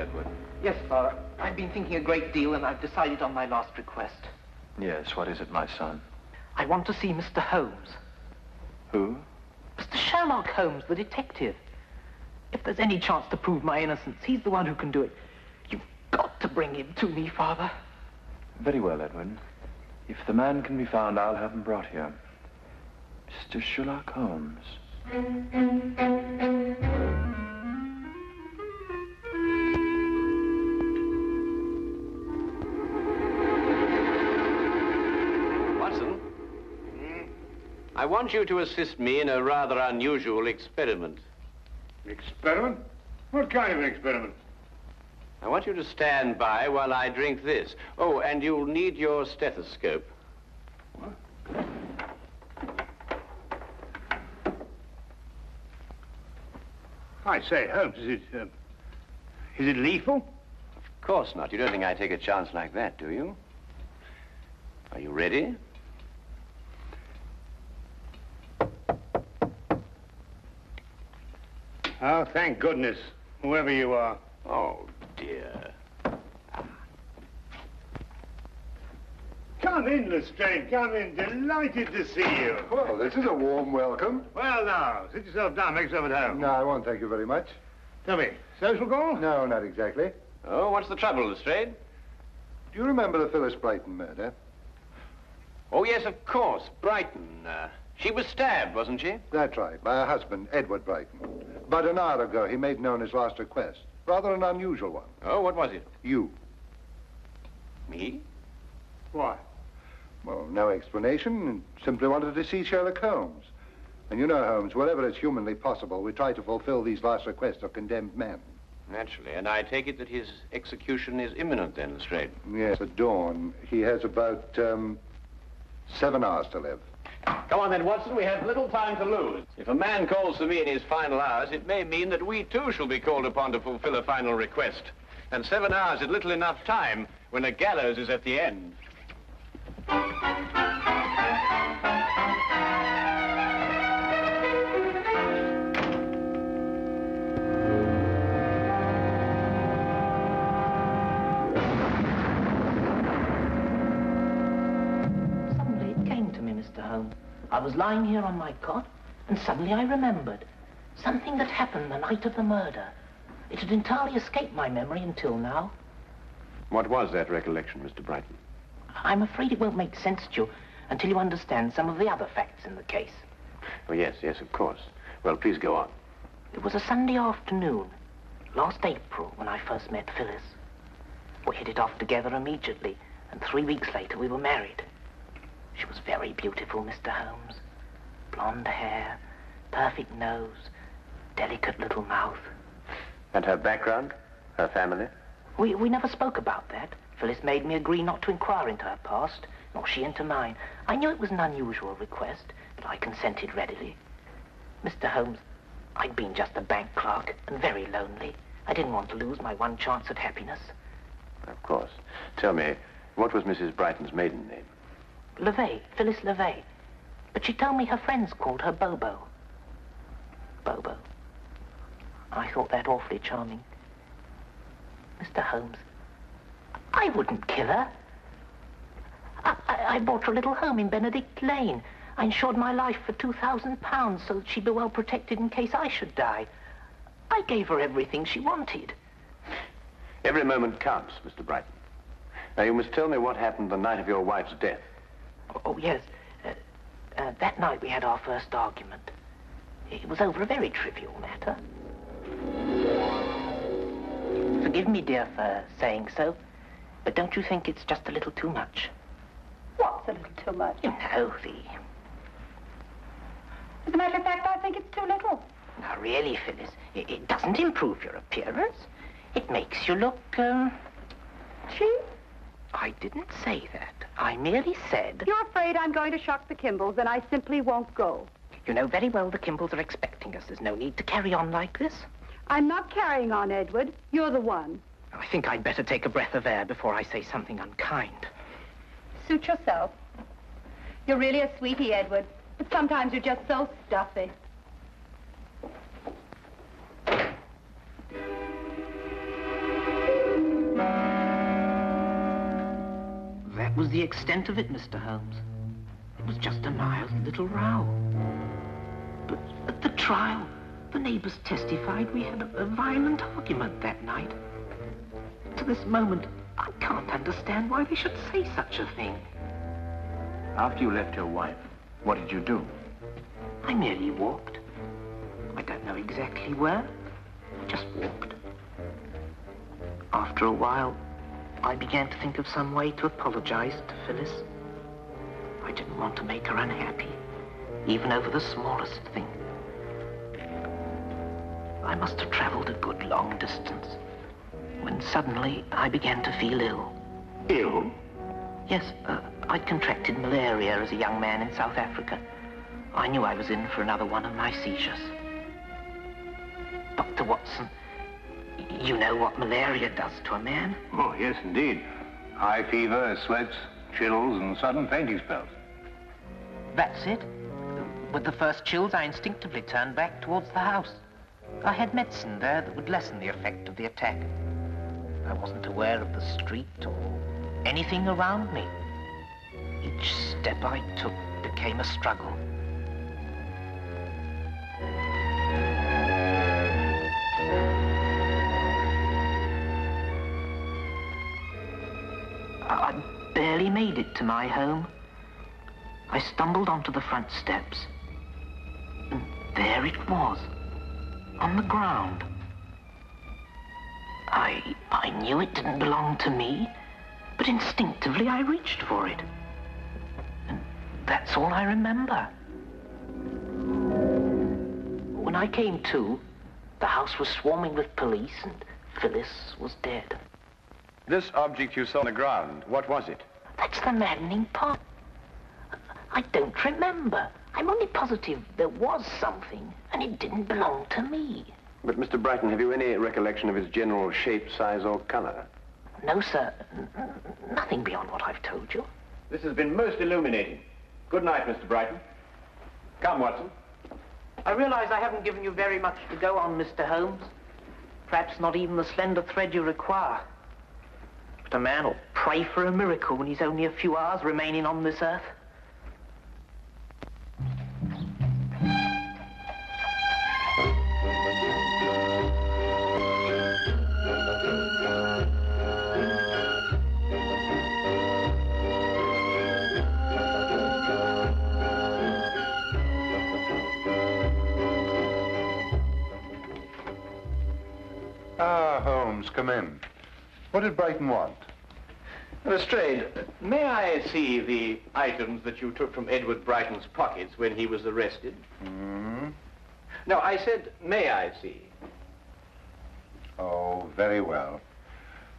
Edward. Yes, Father. I've been thinking a great deal, and I've decided on my last request. Yes, what is it, my son? I want to see Mr. Holmes. Who? Mr. Sherlock Holmes, the detective. If there's any chance to prove my innocence, he's the one who can do it. You've got to bring him to me, Father. Very well, Edward. If the man can be found, I'll have him brought here. Mr. Sherlock Holmes. Watson, I want you to assist me in a rather unusual experiment. Experiment? What kind of an experiment? I want you to stand by while I drink this. Oh, and you'll need your stethoscope. What? I say, Holmes, is it lethal? Of course not. You don't think I'd take a chance like that, do you? Are you ready? Oh, thank goodness, whoever you are. Oh, dear. Come in, Lestrade, come in. Delighted to see you. Well, this is a warm welcome. Well, now, sit yourself down, make yourself at home. No, I won't, thank you very much. Tell me, social call? No, not exactly. Oh, what's the trouble, Lestrade? Do you remember the Phyllis Brighton murder? Oh, yes, of course. Brighton. She was stabbed, wasn't she? That's right, by her husband, Edward Brighton. About an hour ago, he made known his last request. Rather an unusual one. Oh, what was it? You. Me? Why? Well, no explanation. Simply wanted to see Sherlock Holmes. And you know, Holmes, wherever it's humanly possible, we try to fulfill these last requests of condemned men. Naturally. And I take it that his execution is imminent then, Lestrade? Yes, at dawn. He has about 7 hours to live. Come on then, Watson. We have little time to lose. If a man calls for me in his final hours, it may mean that we too shall be called upon to fulfill a final request. And 7 hours is little enough time when a gallows is at the end. Suddenly it came to me, Mr. Holmes. I was lying here on my cot, and suddenly I remembered something that happened the night of the murder. It had entirely escaped my memory until now. What was that recollection, Mr. Brighton? I'm afraid it won't make sense to you until you understand some of the other facts in the case. Oh, yes, of course. Well, please go on. It was a Sunday afternoon, last April, when I first met Phyllis. We hit it off together immediately, and 3 weeks later we were married. She was very beautiful, Mr. Holmes. Blonde hair, perfect nose, delicate little mouth. And her background? Her family? We never spoke about that. Phyllis made me agree not to inquire into her past, nor she into mine. I knew it was an unusual request, but I consented readily. Mr. Holmes, I'd been just a bank clerk and very lonely. I didn't want to lose my one chance at happiness. Of course. Tell me, what was Mrs. Brighton's maiden name? LeVay, Phyllis LeVay. But she told me her friends called her Bobo. Bobo. I thought that awfully charming. Mr. Holmes, I wouldn't kill her. I bought her a little home in Benedict Lane. I insured my life for £2,000 so that she'd be well protected in case I should die. I gave her everything she wanted. Every moment counts, Mr. Brighton. Now, you must tell me what happened the night of your wife's death. Oh, yes. That night we had our first argument. It was over a very trivial matter. Forgive me, dear, for saying so, but don't you think it's just a little too much? What's a little too much? You know, As a matter of fact, I think it's too little. Now, really, Phyllis, it doesn't improve your appearance. It makes you look, Cheap? I didn't say that. I merely said... You're afraid I'm going to shock the Kimballs, and I simply won't go. You know very well the Kimballs are expecting us. There's no need to carry on like this. I'm not carrying on, Edward. You're the one. I think I'd better take a breath of air before I say something unkind. Suit yourself. You're really a sweetie, Edward, but sometimes you're just so stuffy. That was the extent of it, Mr. Holmes. It was just a mild little row. But at the trial, the neighbors testified we had a violent argument that night. To this moment, I can't understand why they should say such a thing. After you left your wife, what did you do? I merely walked. I don't know exactly where. I just walked. After a while, I began to think of some way to apologize to Phyllis. I didn't want to make her unhappy, even over the smallest thing. I must have traveled a good long distance when suddenly I began to feel ill. Ill? Yes, I'd contracted malaria as a young man in South Africa. I knew I was in for another one of my seizures. Dr. Watson, you know what malaria does to a man? Oh, yes, indeed. High fever, sweats, chills, and sudden fainting spells. That's it. With the first chills, I instinctively turned back towards the house. I had medicine there that would lessen the effect of the attack. I wasn't aware of the street or anything around me. Each step I took became a struggle. I barely made it to my home. I stumbled onto the front steps, and there it was, on the ground. I knew it didn't belong to me, but instinctively I reached for it. And that's all I remember. When I came to, the house was swarming with police and Phyllis was dead. This object you saw on the ground, what was it? That's the maddening part. I don't remember. I'm only positive there was something, and it didn't belong to me. But, Mr. Brighton, have you any recollection of its general shape, size, or color? No, sir. Nothing beyond what I've told you. This has been most illuminating. Good night, Mr. Brighton. Come, Watson. I realize I haven't given you very much to go on, Mr. Holmes. Perhaps not even the slender thread you require. But a man will pray for a miracle when he's only a few hours remaining on this earth. Ah, Holmes, come in. What did Brighton want? Lestrade, may I see the items that you took from Edward Brighton's pockets when he was arrested? Hmm? No, I said, may I see? Oh, very well.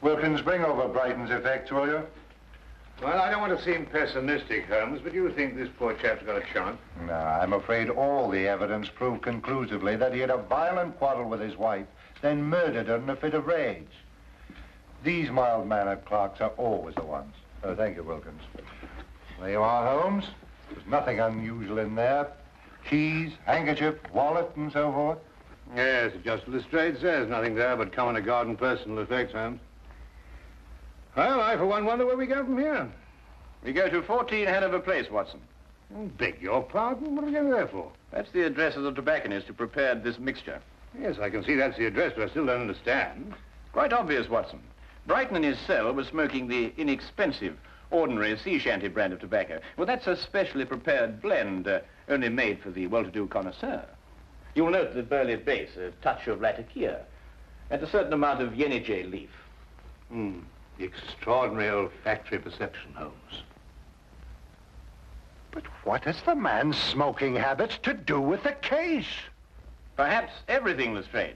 Wilkins, bring over Brighton's effects, will you? Well, I don't want to seem pessimistic, Holmes, but you think this poor chap's got a chance? No, I'm afraid all the evidence proved conclusively that he had a violent quarrel with his wife, then murdered her in a fit of rage. These mild-mannered clerks are always the ones. Oh, thank you, Wilkins. There you are, Holmes. There's nothing unusual in there. Keys, handkerchief, wallet, and so forth. Yes, just Lestrade says. Nothing there but common to garden personal effects, Holmes. Well, I, for one, wonder where we go from here. We go to 14 Hanover Place, Watson. Beg your pardon? What are we going there for? That's the address of the tobacconist who prepared this mixture. Yes, I can see that's the address, but I still don't understand. Quite obvious, Watson. Brighton in his cell was smoking the inexpensive, ordinary sea shanty brand of tobacco. Well, that's a specially prepared blend, only made for the well-to-do connoisseur. You'll note the burley base, a touch of latakia, and a certain amount of yenijay leaf. Extraordinary olfactory perception, Holmes. But what has the man's smoking habits to do with the case? Perhaps everything, Lestrade.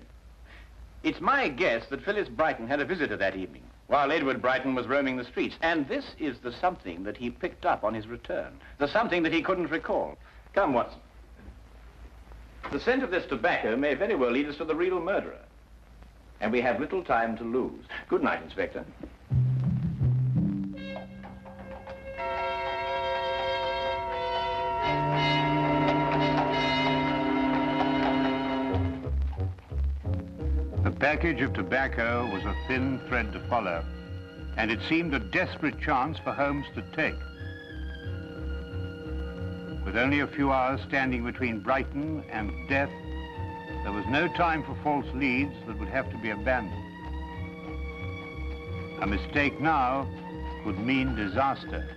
It's my guess that Phyllis Brighton had a visitor that evening, while Edward Brighton was roaming the streets. And this is the something that he picked up on his return. The something that he couldn't recall. Come, Watson. The scent of this tobacco may very well lead us to the real murderer. And we have little time to lose. Good night, Inspector. The package of tobacco was a thin thread to follow, and it seemed a desperate chance for Holmes to take. With only a few hours standing between Brighton and death, there was no time for false leads that would have to be abandoned. A mistake now could mean disaster.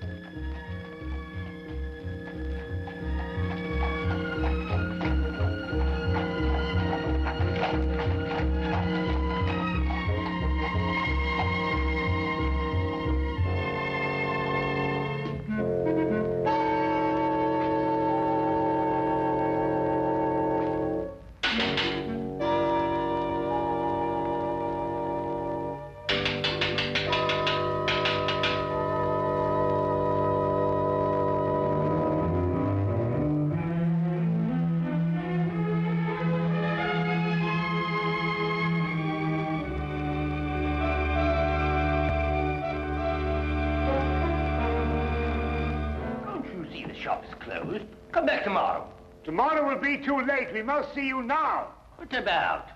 Come back tomorrow. Tomorrow will be too late. We must see you now. What about?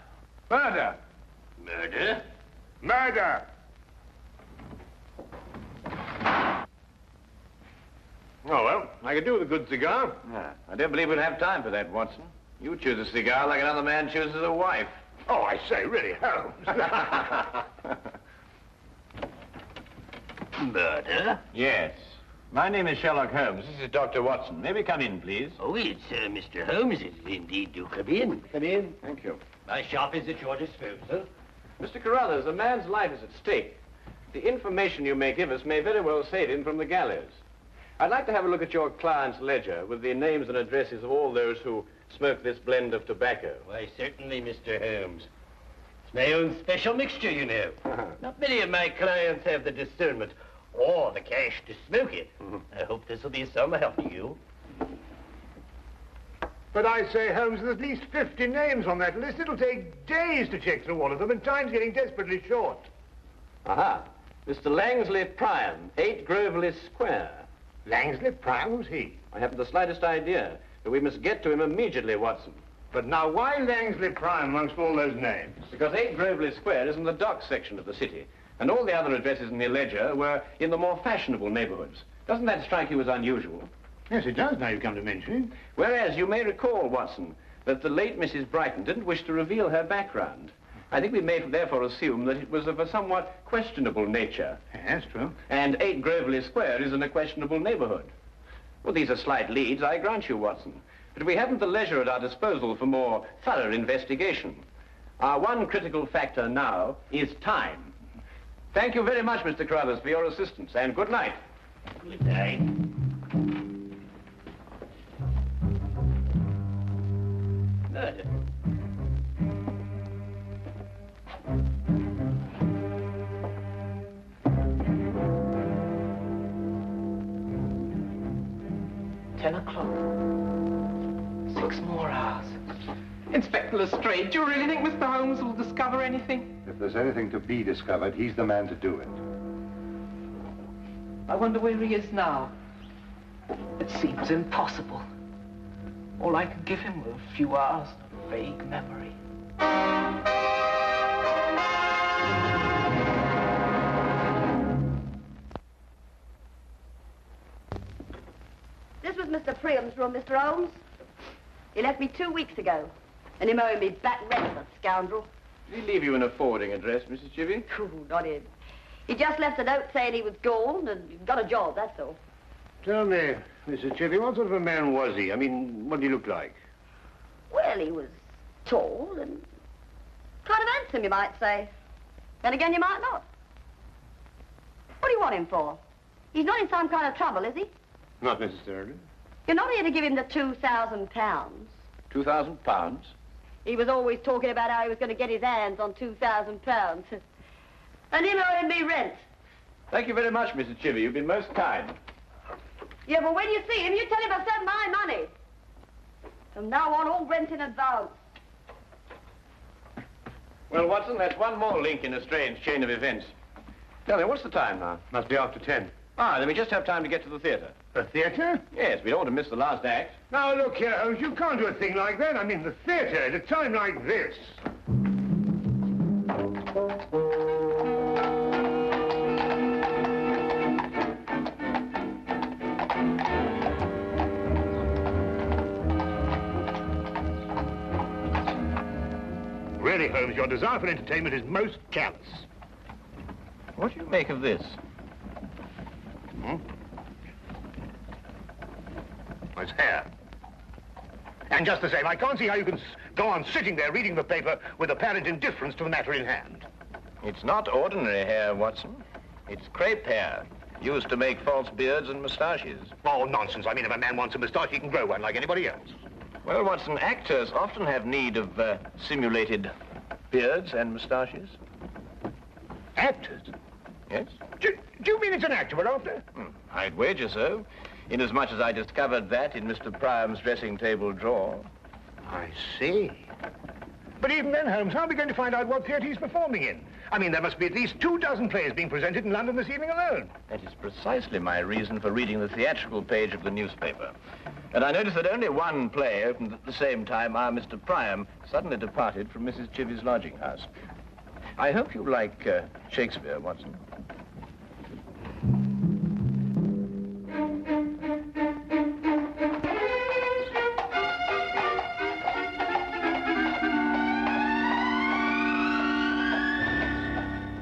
Murder. Murder? Murder. Oh, well, I could do with a good cigar. I don't believe we'll have time for that, Watson. You choose a cigar like another man chooses a wife. Oh, I say, really, Holmes. Murder? Yes. My name is Sherlock Holmes. This is Dr. Watson. May we come in, please? Oh, it's Mr. Holmes. Indeed, do come in. Come in. Thank you. My shop is at your disposal. Mr. Carruthers, a man's life is at stake. The information you may give us may very well save him from the gallows. I'd like to have a look at your client's ledger with the names and addresses of all those who smoke this blend of tobacco. Why, certainly, Mr. Holmes. It's my own special mixture, you know. Not many of my clients have the discernment or the cash to smoke it. I hope this will be some help to you. But I say, Holmes, there's at least 50 names on that list. It'll take days to check through all of them, and time's getting desperately short. Aha. Mr. Langsley Prime, 8 Groveley Square. Langsley Prime? Who's he? I haven't the slightest idea, but we must get to him immediately, Watson. But now, why Langsley Prime amongst all those names? Because 8 Groveley Square is in the dock section of the city, and all the other addresses in the ledger were in the more fashionable neighborhoods. Doesn't that strike you as unusual? Yes, it does, now you come to mention it. Whereas you may recall, Watson, that the late Mrs. Brighton didn't wish to reveal her background. I think we may therefore assume that it was of a somewhat questionable nature. Yes, true. And 8 Groveley Square is in a questionable neighborhood. Well, these are slight leads, I grant you, Watson. But we haven't the leisure at our disposal for more thorough investigation. Our one critical factor now is time. Thank you very much, Mr. Carruthers, for your assistance, and good night. Good night. Murder. $10 6 more hours. Inspector Lestrade, do you really think Mr. Holmes will discover anything? If there's anything to be discovered, he's the man to do it. I wonder where he is now. It seems impossible. All I could give him were a few hours of vague memory. This was Mr. Priam's room, Mr. Holmes. He left me 2 weeks ago. And him owing me back rent, that scoundrel. Did he leave you in a forwarding address, Mrs. Chivy? Ooh, not him. He just left a note saying he was gone and got a job, that's all. Tell me, Mrs. Chivy, what sort of a man was he? I mean, what did he look like? Well, he was tall and kind of handsome, you might say. Then again, you might not. What do you want him for? He's not in some kind of trouble, is he? Not necessarily. You're not here to give him the £2,000. £2,000? He was always talking about how he was going to get his hands on £2,000. And him owing me rent. Thank you very much, Mrs. Chivy. You've been most kind. Yeah, but when you see him, you tell him I sent my money. From now on, all rent in advance. Well, Watson, that's one more link in a strange chain of events. Tell me, what's the time now? Must be after 10. Ah, then we just have time to get to the theater. The theatre? Yes, we don't want to miss the last act. Now, look here, Holmes, you can't do a thing like that. I mean, the theatre at a time like this. Really, Holmes, your desire for entertainment is most callous. What do you make of this? It's hair. And just the same, I can't see how you can go on sitting there reading the paper with apparent indifference to the matter in hand. It's not ordinary hair, Watson. It's crepe hair, used to make false beards and moustaches. Oh, nonsense. I mean, if a man wants a moustache, he can grow one like anybody else. Well, Watson, actors often have need of simulated beards and moustaches. Actors? Yes? Do you mean it's an actor we're after? I'd wager so, inasmuch as I discovered that in Mr. Priam's dressing table drawer. I see. But even then, Holmes, how are we going to find out what theatre he's performing in? I mean, there must be at least 24 plays being presented in London this evening alone. That is precisely my reason for reading the theatrical page of the newspaper. And I noticed that only one play opened at the same time our Mr. Priam suddenly departed from Mrs. Chivy's lodging house. I hope you like Shakespeare, Watson.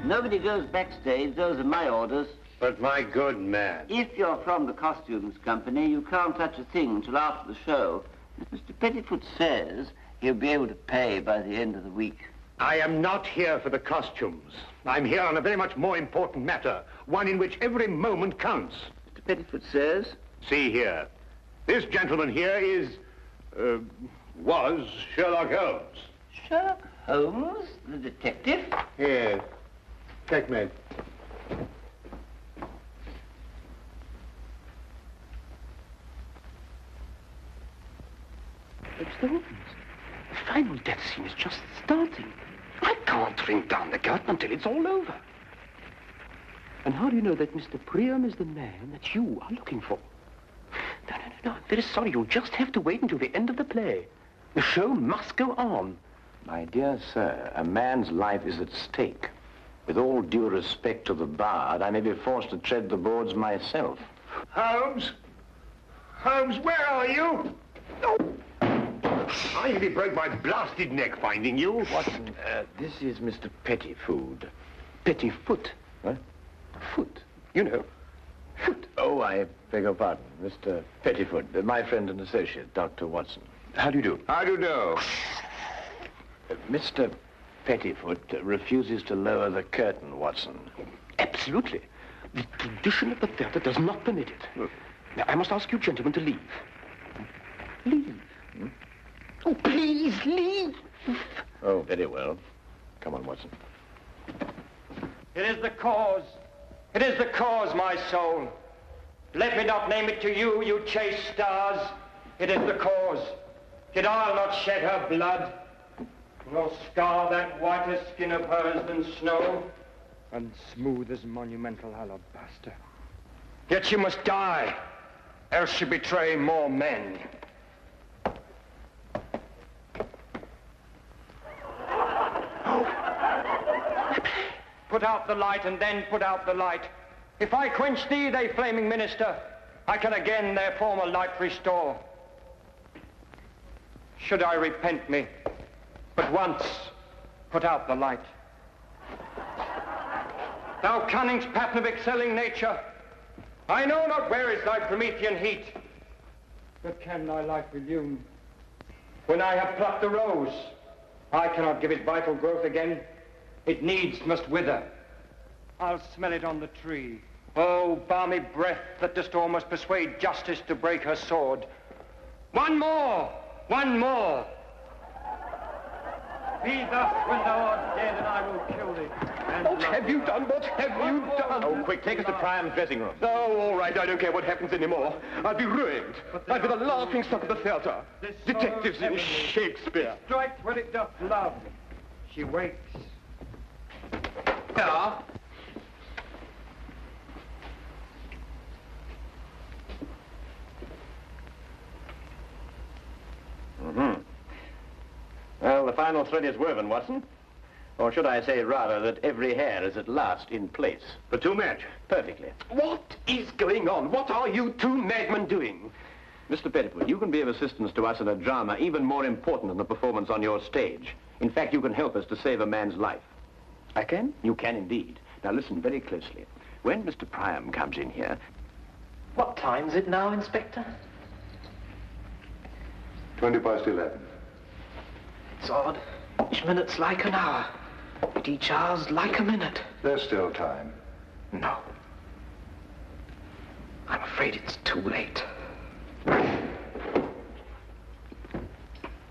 Nobody goes backstage. Those are my orders. But my good man. If you're from the costumes company, you can't touch a thing until after the show. As Mr. Pettifoot says, he'll be able to pay by the end of the week. I am not here for the costumes. I'm here on a very much more important matter, one in which every moment counts. Mr. Pettifoot says? See here. This gentleman here is, was Sherlock Holmes. Sherlock Holmes, the detective? Yes. Checkmate. Mr. Holmes, the final death scene is just starting. I can't ring down the curtain until it's all over. And how do you know that Mr. Priam is the man that you are looking for? No, I'm very sorry. You'll just have to wait until the end of the play. The show must go on. My dear sir, a man's life is at stake. With all due respect to the bard, I may be forced to tread the boards myself. Holmes? Holmes, where are you? Oh. I nearly broke my blasted neck finding you. Watson, this is Mr. Pettifoot. Pettifoot? What? Foot. You know, foot. Oh, I beg your pardon. Mr. Pettifoot, my friend and associate, Dr. Watson. How do you do? How do you do? Mr. Pettifoot refuses to lower the curtain, Watson. Absolutely. The tradition of the theatre does not permit it. Now, I must ask you gentlemen to leave. Leave. Oh, please, leave. Oh, very well. Come on, Watson. It is the cause. It is the cause, my soul. Let me not name it to you, you chaste stars. It is the cause. Yet I'll not shed her blood, nor scar that whiter skin of hers than snow, and smooth as monumental alabaster. Yet she must die, else she betray more men. Put out the light, and then put out the light. If I quench thee, they flaming minister, I can again their former light restore. Should I repent me, but once put out the light. Thou cunning's pattern of excelling nature, I know not where is thy Promethean heat, but can thy light illume? When I have plucked the rose, I cannot give it vital growth again. It needs must wither. I'll smell it on the tree. Oh, balmy breath that dost almost persuade justice to break her sword. One more! One more! Be thus when thou art dead, and I will kill thee. What have you done? What have you done? Oh, quick, take us to Priam's dressing room. Oh, all right, I don't care what happens anymore. I'll be ruined. I'll be the laughing stock of the theatre. Detectives in Shakespeare. Strikes where it doth love. She wakes. Yeah. Well, the final thread is woven, Watson. Or should I say, rather, that every hair is at last in place. The two match. Perfectly. What is going on? What are you two madmen doing? Mr. Pettifoot, you can be of assistance to us in a drama even more important than the performance on your stage. In fact, you can help us to save a man's life. I can? You can indeed. Now listen very closely. When Mr. Priam comes in here... What time's it now, Inspector? 11:20. It's odd. Each minute's like an hour, but each hour's like a minute. There's still time. No. I'm afraid it's too late.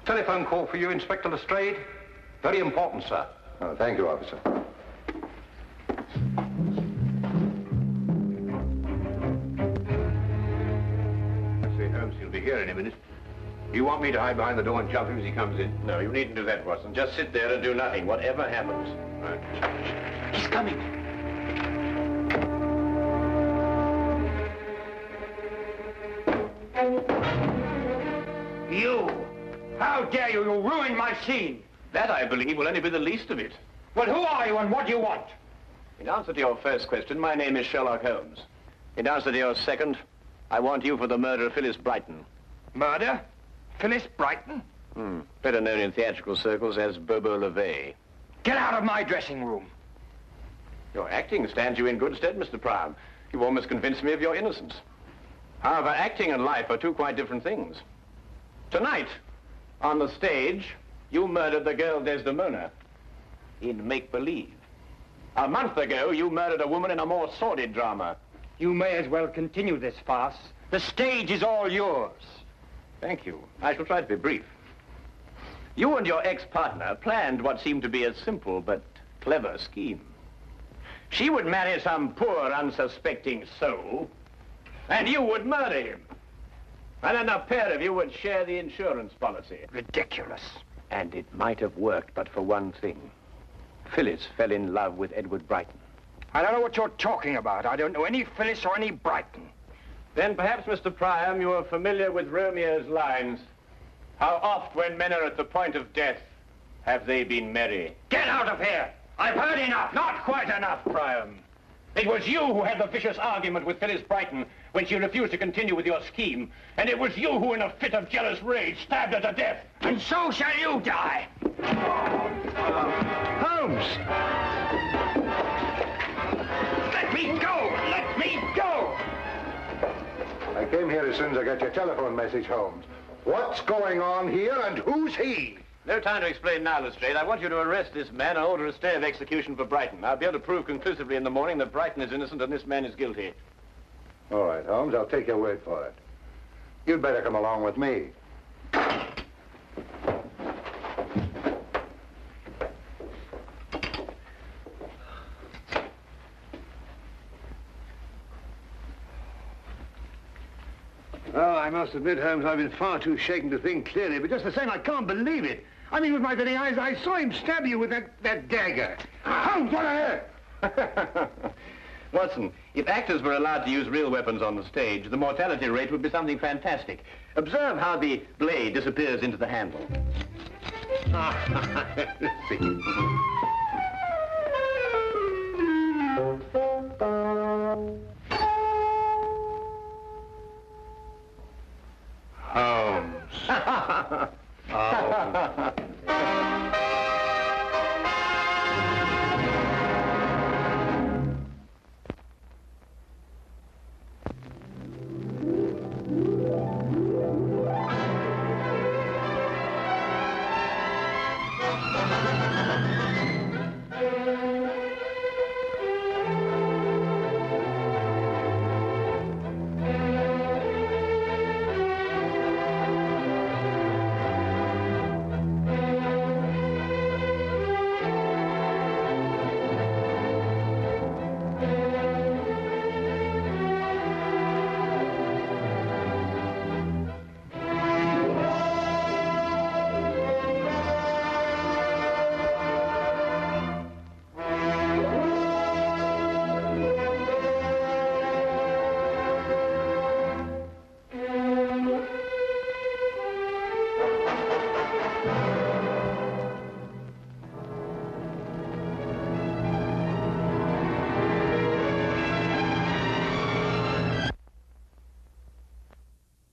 Telephone call for you, Inspector Lestrade. Very important, sir. Oh, thank you, officer. See, Holmes, he'll be here any minute. You want me to hide behind the door and jump him as he comes in? No, you needn't do that, Watson. Just sit there and do nothing, whatever happens. Right. He's coming. You! How dare you? You ruined my scene! That, I believe, will only be the least of it. Well, who are you and what do you want? In answer to your first question, my name is Sherlock Holmes. In answer to your second, I want you for the murder of Phyllis Brighton. Murder? Phyllis Brighton? Better known in theatrical circles as Bobo LeVay. Get out of my dressing room. Your acting stands you in good stead, Mr. Priam. You've almost convinced me of your innocence. However, acting and life are two quite different things. Tonight, on the stage, you murdered the girl Desdemona in make-believe. A month ago, you murdered a woman in a more sordid drama. You may as well continue this farce. The stage is all yours. Thank you. I shall try to be brief. You and your ex-partner planned what seemed to be a simple but clever scheme. She would marry some poor, unsuspecting soul, and you would murder him. And then the pair of you would share the insurance policy. Ridiculous. And it might have worked, but for one thing. Phyllis fell in love with Edward Brighton. I don't know what you're talking about. I don't know any Phyllis or any Brighton. Then perhaps, Mr. Priam, you are familiar with Romeo's lines. How oft, when men are at the point of death, have they been merry? Get out of here! I've heard enough! Not quite enough, Priam. It was you who had the vicious argument with Phyllis Brighton when she refused to continue with your scheme. And it was you who, in a fit of jealous rage, stabbed her to death. And so shall you die! Holmes! Let me go! Let me go! I came here as soon as I got your telephone message, Holmes. What's going on here and who's he? No time to explain now, Lestrade. I want you to arrest this man and order a stay of execution for Brighton. I'll be able to prove conclusively in the morning that Brighton is innocent and this man is guilty. All right, Holmes, I'll take your word for it. You'd better come along with me. Oh, I must admit, Holmes, I've been far too shaken to think clearly, but just the same, I can't believe it. I mean, with my very eyes, I saw him stab you with that dagger. Holmes, what on earth? Watson, if actors were allowed to use real weapons on the stage, the mortality rate would be something fantastic. Observe how the blade disappears into the handle. Holmes. Holmes.